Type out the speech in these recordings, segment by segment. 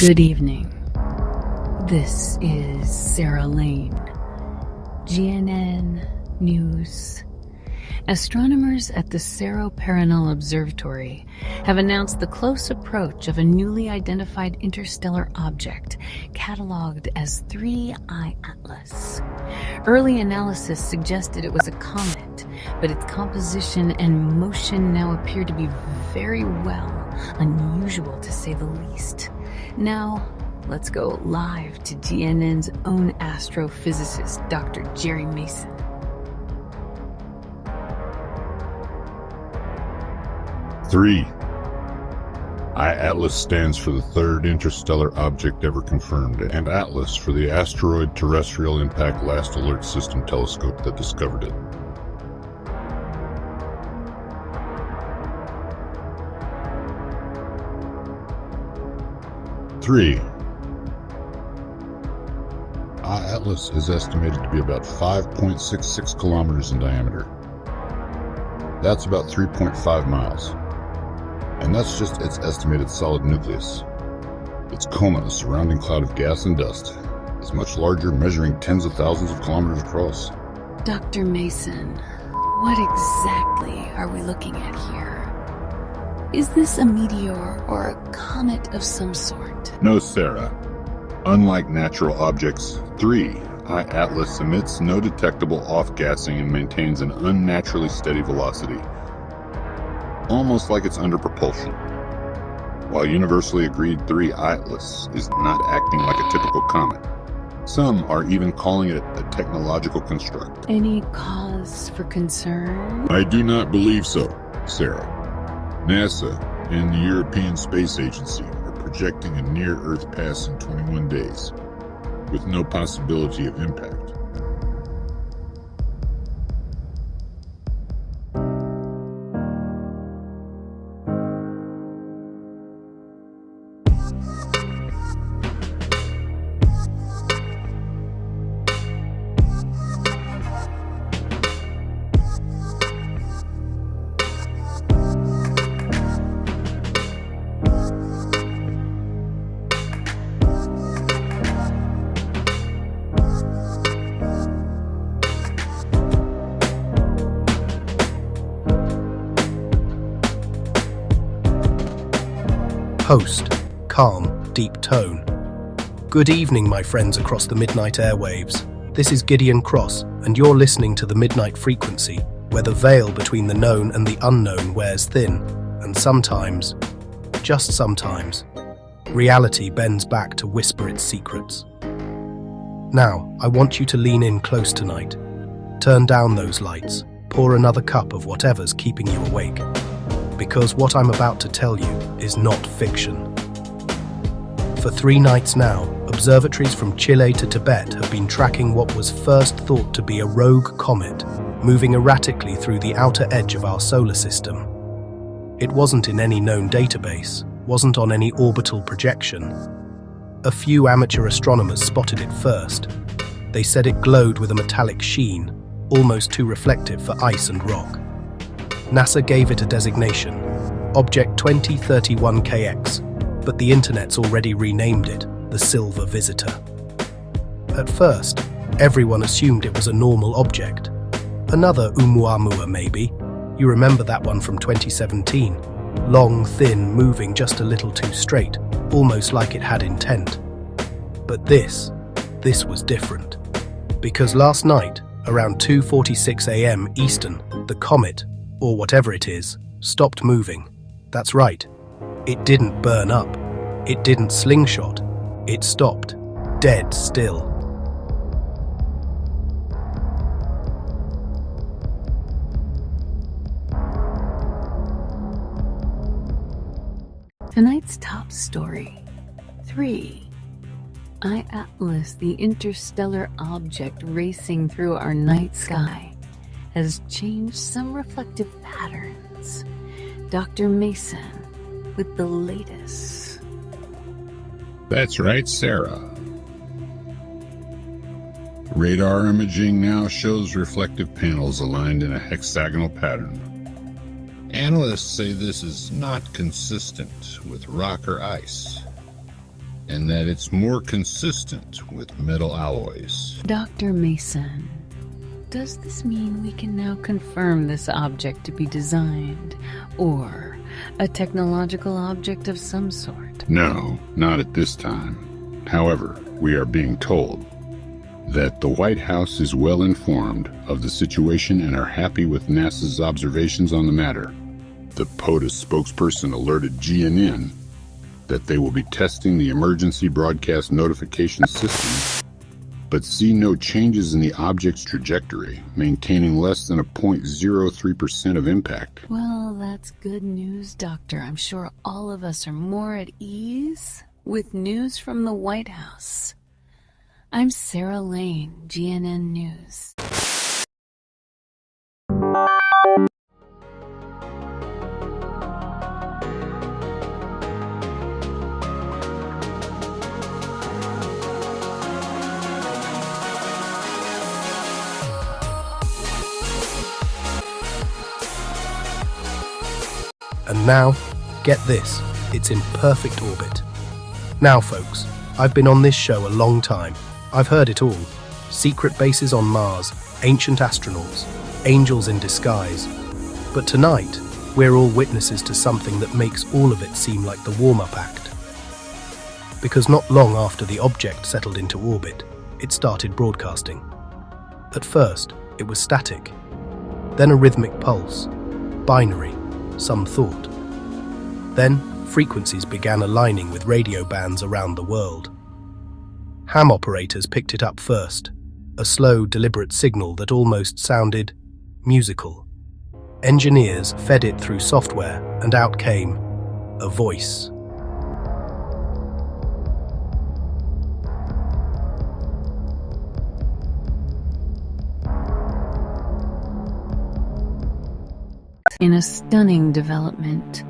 Good evening. This is Sarah Lane, GNN News. Astronomers at the Cerro Paranal Observatory have announced the close approach of a newly identified interstellar object cataloged as 3I Atlas. Early analysis suggested it was a comet, but its composition and motion now appear to be very unusual to say the least. Now, let's go live to GNN's own astrophysicist, Dr. Jerry Mason. Three. I-Atlas stands for the third interstellar object ever confirmed, and Atlas for the Asteroid Terrestrial Impact Last Alert System telescope that discovered it. Three. I-Atlas is estimated to be about 5.66 kilometers in diameter. That's about 3.5 miles. And that's just its estimated solid nucleus. Its coma, a surrounding cloud of gas and dust, is much larger, measuring tens of thousands of kilometers across. Dr. Mason, what exactly are we looking at here? Is this a meteor or a comet of some sort? No, Sarah. Unlike natural objects, 3, I-Atlas emits no detectable off-gassing and maintains an unnaturally steady velocity, almost like it's under propulsion. While universally agreed 3 I-Atlas is not acting like a typical comet, some are even calling it a technological construct. Any cause for concern? I do not believe so, Sarah. NASA and the European Space Agency are projecting a near-Earth pass in 21 days, with no possibility of impact. Host, calm, deep tone. Good evening, my friends across the midnight airwaves. This is Gideon Cross, and you're listening to the Midnight Frequency, where the veil between the known and the unknown wears thin, and sometimes, just sometimes, reality bends back to whisper its secrets. Now, I want you to lean in close tonight. Turn down those lights, pour another cup of whatever's keeping you awake. Because what I'm about to tell you is not fiction. For 3 nights now, observatories from Chile to Tibet have been tracking what was first thought to be a rogue comet, moving erratically through the outer edge of our solar system. It wasn't in any known database, wasn't on any orbital projection. A few amateur astronomers spotted it first. They said it glowed with a metallic sheen, almost too reflective for ice and rock. NASA gave it a designation, Object 2031KX, but the internet's already renamed it the Silver Visitor. At first, everyone assumed it was a normal object. Another Oumuamua maybe. You remember that one from 2017? Long, thin, moving just a little too straight, almost like it had intent. But this was different. Because last night, around 2:46 a.m. Eastern, the comet, or whatever it is, stopped moving. That's right. It didn't burn up. It didn't slingshot. It stopped, dead still. Tonight's top story. 3. I-Atlas, the interstellar object racing through our night sky, has changed some reflective patterns. Dr. Mason with the latest. That's right, Sarah. Radar imaging now shows reflective panels aligned in a hexagonal pattern. Analysts say this is not consistent with rock or ice. and that it's more consistent with metal alloys. Dr. Mason, does this mean we can now confirm this object to be designed or a technological object of some sort? No, not at this time. However, we are being told that the White House is well informed of the situation and are happy with NASA's observations on the matter. The POTUS spokesperson alerted GNN that they will be testing the emergency broadcast notification system, but see no changes in the object's trajectory, maintaining less than a 0.03% of impact. Well, that's good news, Doctor. I'm sure all of us are more at ease with news from the White House. I'm Sarah Lane, GNN News. And now, get this, it's in perfect orbit. Now folks, I've been on this show a long time. I've heard it all. Secret bases on Mars, ancient astronauts, angels in disguise. But tonight, we're all witnesses to something that makes all of it seem like the warm-up act. Because not long after the object settled into orbit, it started broadcasting. At first, it was static, then a rhythmic pulse, binary, some thought. Then, frequencies began aligning with radio bands around the world. Ham operators picked it up first, a slow, deliberate signal that almost sounded musical. Engineers fed it through software, and out came a voice. In a stunning development,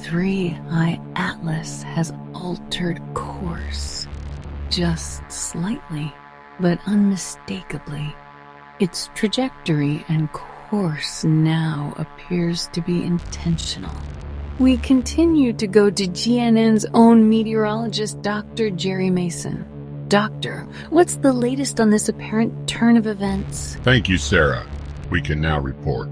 3I Atlas has altered course. Just slightly, but unmistakably. Its trajectory and course now appears to be intentional. We continue to go to GNN's own meteorologist, Dr. Jerry Mason. Doctor, what's the latest on this apparent turn of events? Thank you, Sarah. We can now report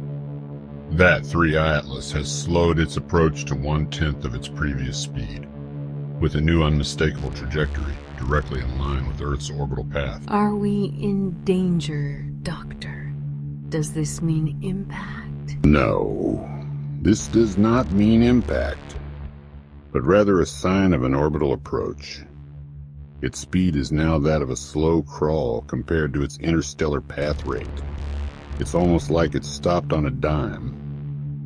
that 3I Atlas has slowed its approach to 1/10 of its previous speed, with a new unmistakable trajectory directly in line with Earth's orbital path. Are we in danger, Doctor? Does this mean impact? No, this does not mean impact, but rather a sign of an orbital approach. Its speed is now that of a slow crawl compared to its interstellar path rate. It's almost like it's stopped on a dime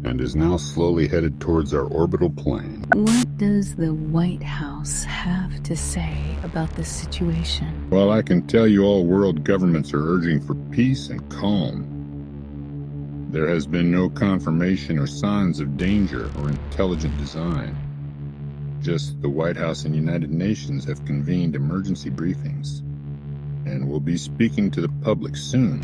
and is now slowly headed towards our orbital plane. What does the White House have to say about this situation? Well, I can tell you all world governments are urging for peace and calm. There has been no confirmation or signs of danger or intelligent design. Just the White House and United Nations have convened emergency briefings and will be speaking to the public soon.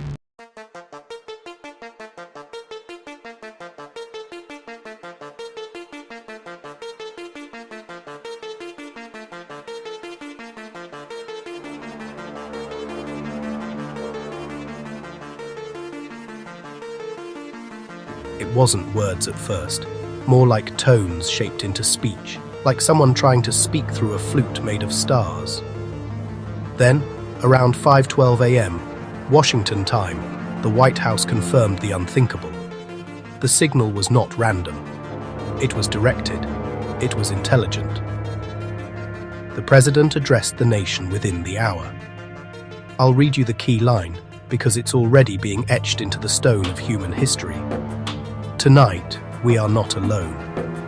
It wasn't words at first, more like tones shaped into speech, like someone trying to speak through a flute made of stars. Then, around 5:12 a.m., Washington time, the White House confirmed the unthinkable. The signal was not random. It was directed. It was intelligent. The president addressed the nation within the hour. I'll read you the key line, because it's already being etched into the stone of human history. Tonight, we are not alone.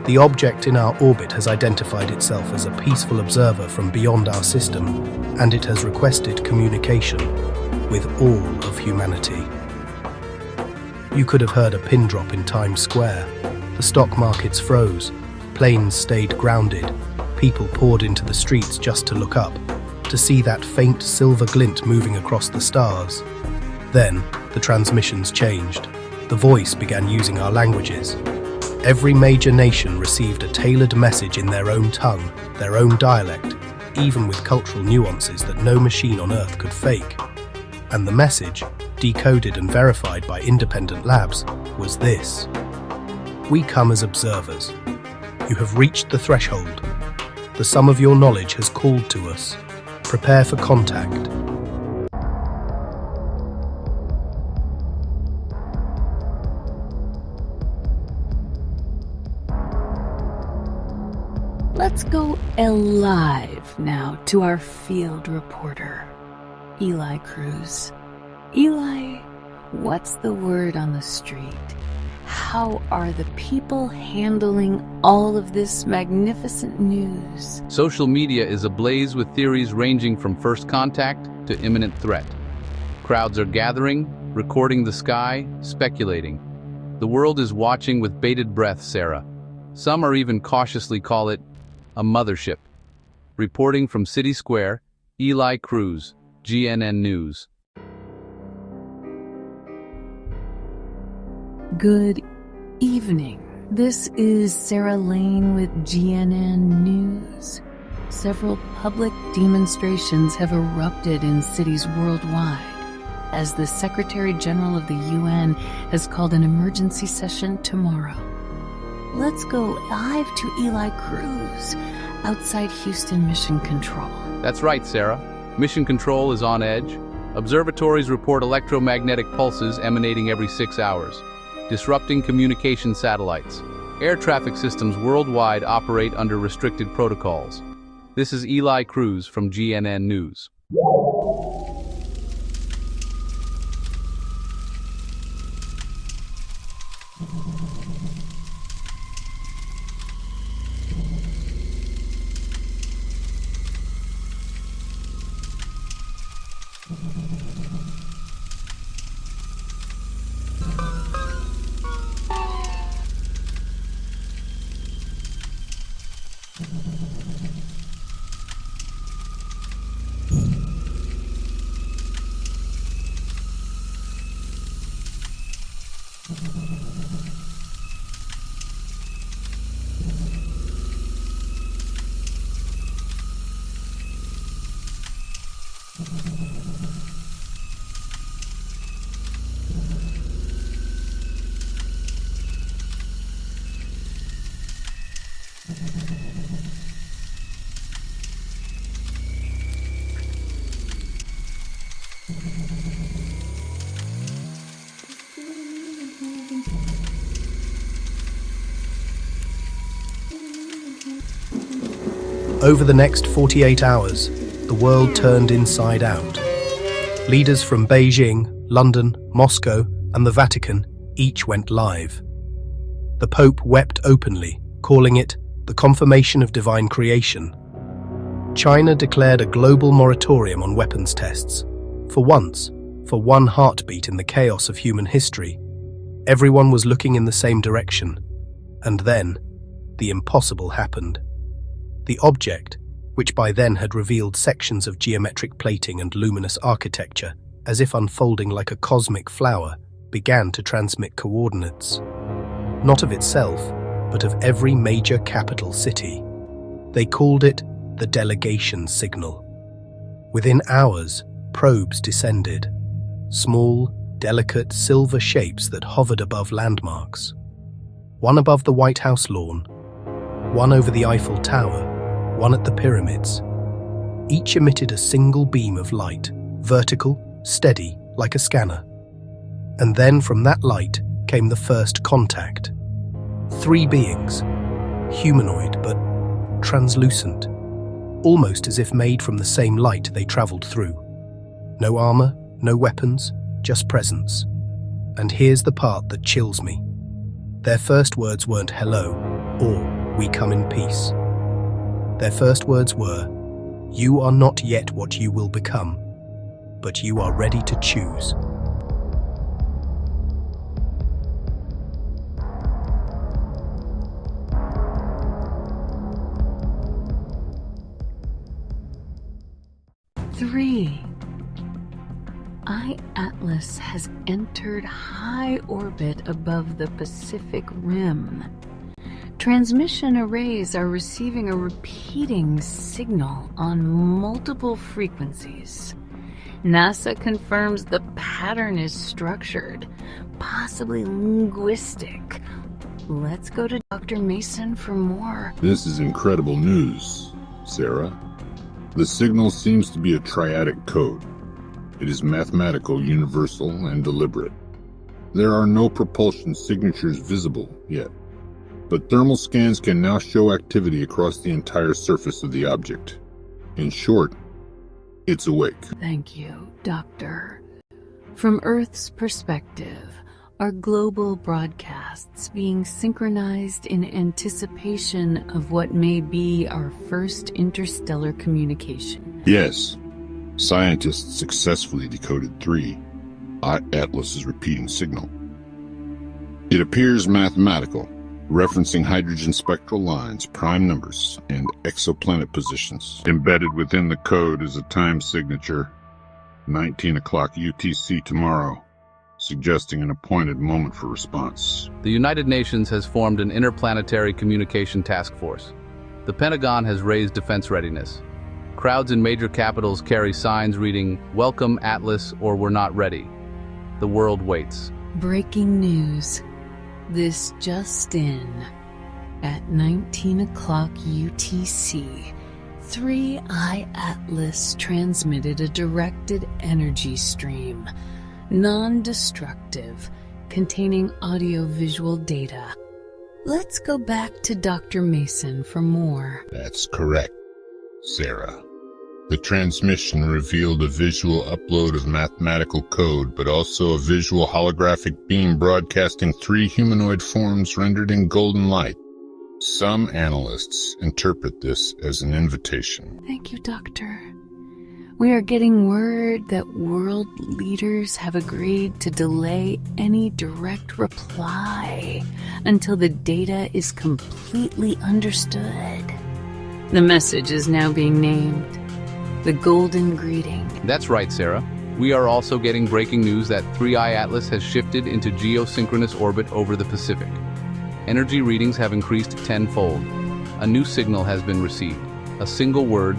The object in our orbit has identified itself as a peaceful observer from beyond our system, and it has requested communication with all of humanity. You could have heard a pin drop in Times Square. The stock markets froze, planes stayed grounded, people poured into the streets just to look up, to see that faint silver glint moving across the stars. Then, the transmissions changed. The voice began using our languages. Every major nation received a tailored message in their own tongue, their own dialect, even with cultural nuances that no machine on Earth could fake. And the message, decoded and verified by independent labs, was this: we come as observers. You have reached the threshold. The sum of your knowledge has called to us. Prepare for contact. Let's go alive now to our field reporter, Eli Cruz. Eli, what's the word on the street? How are the people handling all of this magnificent news? Social media is ablaze with theories ranging from first contact to imminent threat. Crowds are gathering, recording the sky, speculating. The world is watching with bated breath, Sarah. Some are even cautiously call it a mothership. Reporting from City Square, Eli Cruz, GNN News. Good evening. This is Sarah Lane with GNN News. Several public demonstrations have erupted in cities worldwide as the Secretary General of the UN has called an emergency session tomorrow. Let's go live to Eli Cruz outside Houston Mission Control. That's right, Sarah. Mission Control is on edge. Observatories report electromagnetic pulses emanating every 6 hours, disrupting communication satellites. Air traffic systems worldwide operate under restricted protocols. This is Eli Cruz from GNN News. Over the next 48 hours, the world turned inside out. Leaders from Beijing, London, Moscow, and the Vatican each went live. The Pope wept openly, calling it the confirmation of divine creation. China declared a global moratorium on weapons tests. For once, for one heartbeat in the chaos of human history, everyone was looking in the same direction. And then, the impossible happened. The object, which by then had revealed sections of geometric plating and luminous architecture, as if unfolding like a cosmic flower, began to transmit coordinates. Not of itself, but of every major capital city. They called it the Delegation signal. Within hours, probes descended. Small, delicate silver shapes that hovered above landmarks. One above the White House lawn, one over the Eiffel Tower, one at the pyramids. Each emitted a single beam of light, vertical, steady, like a scanner. And then from that light came the first contact. 3 beings, humanoid but translucent, almost as if made from the same light they traveled through. No armor, no weapons, just presence. And here's the part that chills me. Their first words weren't hello or we come in peace. Their first words were, you are not yet what you will become, but you are ready to choose. Three. I-Atlas has entered high orbit above the Pacific Rim, Transmission arrays are receiving a repeating signal on multiple frequencies. NASA confirms the pattern is structured, possibly linguistic. Let's go to Dr. Mason for more. This is incredible news, Sarah. The signal seems to be a triadic code. It is mathematical, universal, and deliberate. There are no propulsion signatures visible yet, but thermal scans can now show activity across the entire surface of the object. In short, it's awake. Thank you, Doctor. From Earth's perspective, are global broadcasts being synchronized in anticipation of what may be our first interstellar communication? Yes, scientists successfully decoded 3 Atlas's repeating signal. It appears mathematical, referencing hydrogen spectral lines, prime numbers, and exoplanet positions. Embedded within the code is a time signature, 19 o'clock UTC tomorrow, suggesting an appointed moment for response. The United Nations has formed an interplanetary communication task force. The Pentagon has raised defense readiness. Crowds in major capitals carry signs reading, "Welcome Atlas" or "We're not ready." The world waits. Breaking news. This just in. At 19 o'clock UTC, 3I Atlas transmitted a directed energy stream, non-destructive, containing audio-visual data. Let's go back to Dr. Mason for more. That's correct, Sarah. The transmission revealed a visual upload of mathematical code, but also a visual holographic beam broadcasting 3 humanoid forms rendered in golden light. Some analysts interpret this as an invitation. Thank you, Doctor. We are getting word that world leaders have agreed to delay any direct reply until the data is completely understood. The message is now being named the Golden Greeting. That's right, Sarah. We are also getting breaking news that 3I Atlas has shifted into geosynchronous orbit over the Pacific. Energy readings have increased tenfold. A new signal has been received. A single word,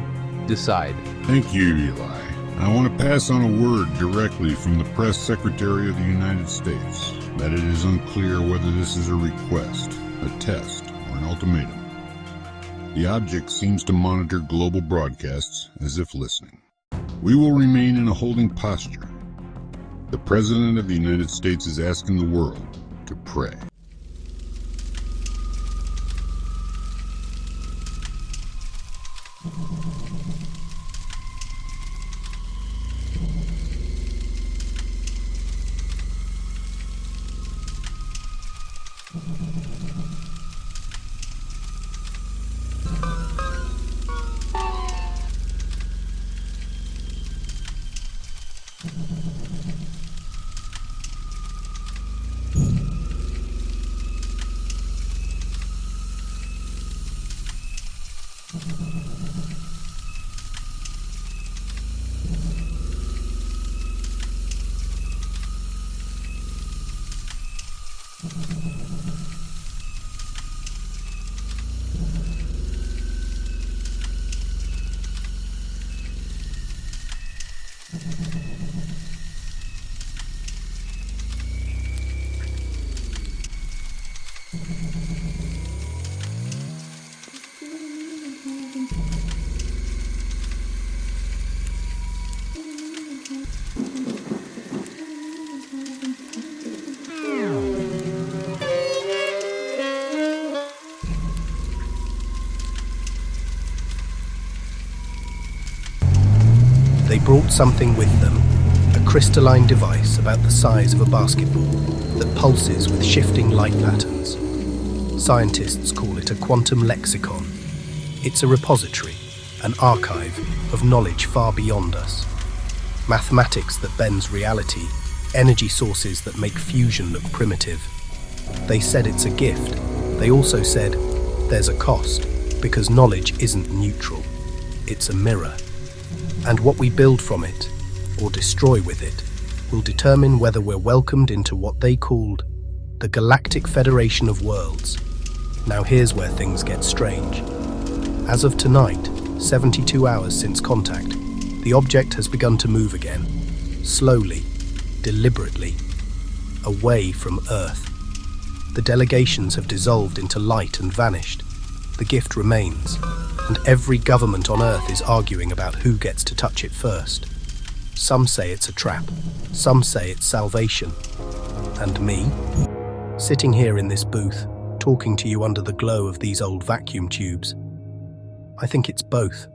decide. Thank you, Eli. I want to pass on a word directly from the Press Secretary of the United States that it is unclear whether this is a request, a test, or an ultimatum. The object seems to monitor global broadcasts as if listening. We will remain in a holding posture. The President of the United States is asking the world to pray. They brought something with them, a crystalline device about the size of a basketball that pulses with shifting light patterns. Scientists call it a quantum lexicon. It's a repository, an archive of knowledge far beyond us. Mathematics that bends reality, energy sources that make fusion look primitive. They said it's a gift. They also said there's a cost, because knowledge isn't neutral. It's a mirror. And what we build from it, or destroy with it, will determine whether we're welcomed into what they called the Galactic Federation of Worlds. Now here's where things get strange. As of tonight, 72 hours since contact, the object has begun to move again, slowly, deliberately, away from Earth. The delegations have dissolved into light and vanished. The gift remains, and every government on Earth is arguing about who gets to touch it first. Some say it's a trap, some say it's salvation. And me? Sitting here in this booth, talking to you under the glow of these old vacuum tubes. I think it's both,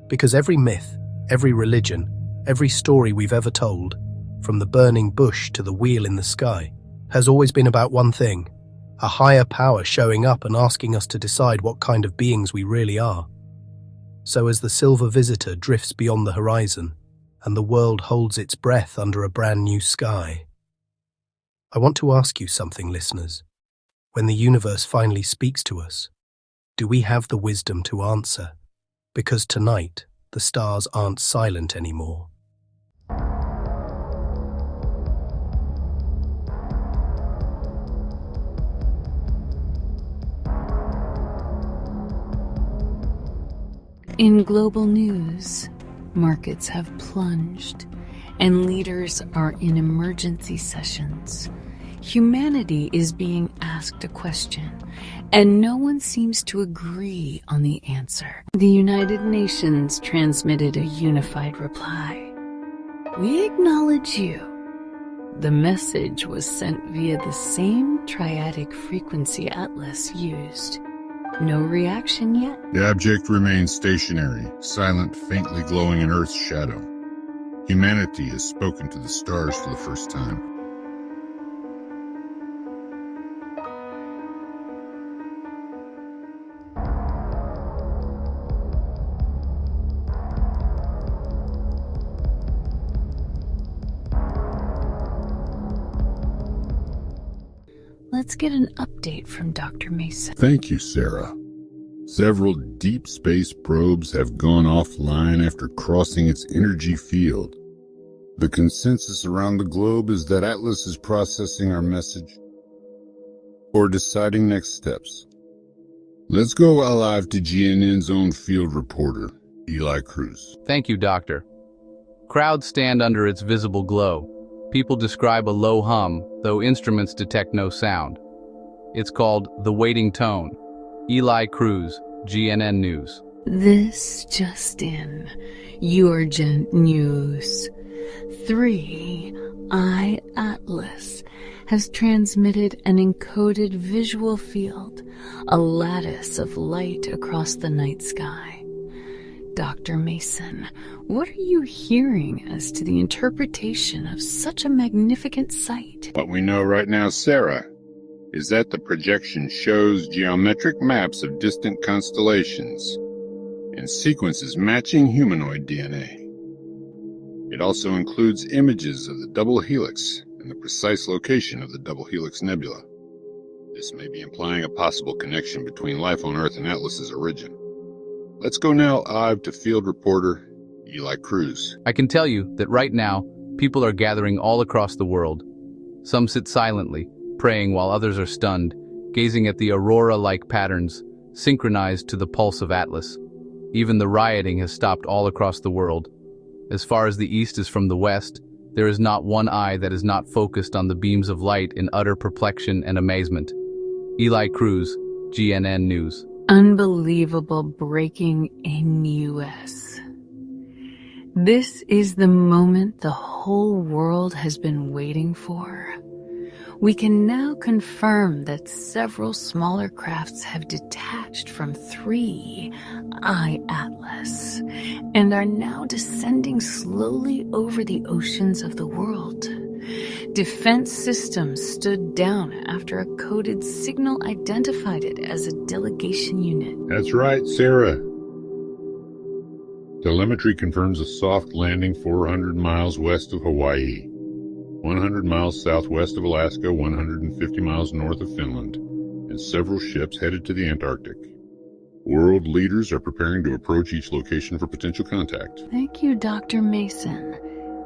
because every myth, every religion, every story we've ever told, from the burning bush to the wheel in the sky, has always been about one thing: a higher power showing up and asking us to decide what kind of beings we really are. So as the silver visitor drifts beyond the horizon, and the world holds its breath under a brand new sky, I want to ask you something, listeners. When the universe finally speaks to us, do we have the wisdom to answer? Because tonight, the stars aren't silent anymore. In global news, markets have plunged, and leaders are in emergency sessions. Humanity is being asked a question, and no one seems to agree on the answer. The United Nations transmitted a unified reply. "We acknowledge you." The message was sent via the same triadic frequency atlas used. No reaction yet. The object remains stationary, silent, faintly glowing in Earth's shadow. Humanity has spoken to the stars for the first time. Let's get an update from Dr. Mason. Thank you, Sarah. Several deep space probes have gone offline after crossing its energy field. The consensus around the globe is that Atlas is processing our message or deciding next steps. Let's go live to GNN's own field reporter, Eli Cruz. Thank you, Doctor. Crowds stand under its visible glow. People describe a low hum, though instruments detect no sound. It's called the waiting tone. Eli Cruz, GNN News. This just in. Urgent news. 3I Atlas has transmitted an encoded visual field, a lattice of light across the night sky. Dr. Mason, what are you hearing as to the interpretation of such a magnificant sight? What we know right now, Sarah, is that the projection shows geometric maps of distant constellations and sequences matching humanoid DNA. It also includes images of the double helix and the precise location of the double helix nebula. This may be implying a possible connection between life on Earth and Atlas's origin. Let's go now live to field reporter Eli Cruz. I can tell you that right now, people are gathering all across the world. Some sit silently, praying while others are stunned, gazing at the aurora-like patterns, synchronized to the pulse of Atlas. Even the rioting has stopped all across the world. As far as the east is from the west, there is not one eye that is not focused on the beams of light in utter perplexion and amazement. Eli Cruz, GNN News. Unbelievable breaking in U.S. This is the moment the whole world has been waiting for. We can now confirm that several smaller crafts have detached from 3I Atlas and are now descending slowly over the oceans of the world. Defense systems stood down after a coded signal identified it as a delegation unit. That's right, Sarah. Telemetry confirms a soft landing 400 miles west of Hawaii, 100 miles southwest of Alaska, 150 miles north of Finland, and several ships headed to the Antarctic. World leaders are preparing to approach each location for potential contact. Thank you, Dr. Mason.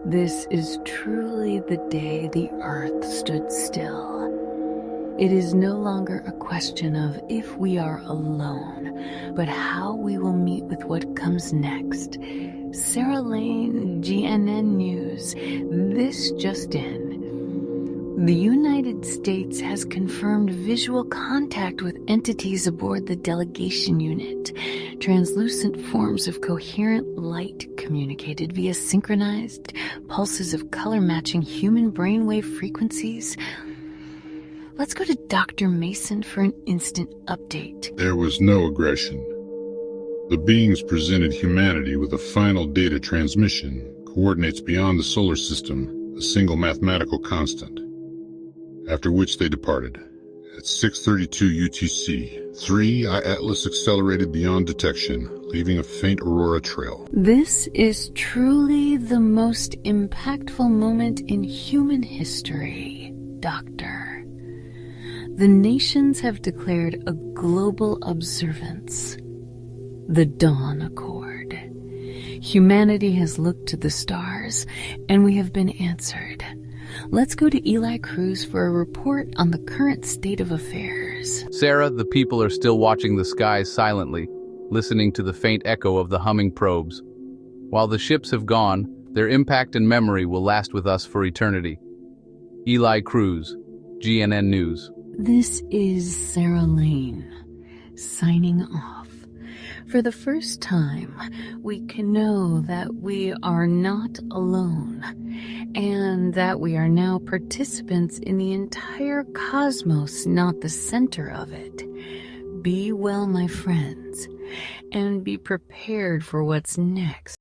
This is truly the day the Earth stood still. It is no longer a question of if we are alone, but how we will meet with what comes next. Sarah Lane, GNN News. This just in. The United States has confirmed visual contact with entities aboard the Delegation unit. Translucent forms of coherent light communicated via synchronized pulses of color matching human brainwave frequencies. Let's go to Dr. Mason for an instant update. There was no aggression. The beings presented humanity with a final data transmission, coordinates beyond the solar system, a single mathematical constant. After which they departed. At 6:32 UTC, 3 I-Atlas accelerated beyond detection, leaving a faint aurora trail. This is truly the most impactful moment in human history, Doctor. The nations have declared a global observance, the Dawn Accord. Humanity has looked to the stars, and we have been answered. Let's go to Eli Cruz for a report on the current state of affairs. Sarah, the people are still watching the skies silently, listening to the faint echo of the humming probes. While the ships have gone, their impact and memory will last with us for eternity. Eli Cruz, GNN News. This is Sarah Lane, signing off. For the first time, we can know that we are not alone, and that we are now participants in the entire cosmos, not the center of it. Be well, my friends, and be prepared for what's next.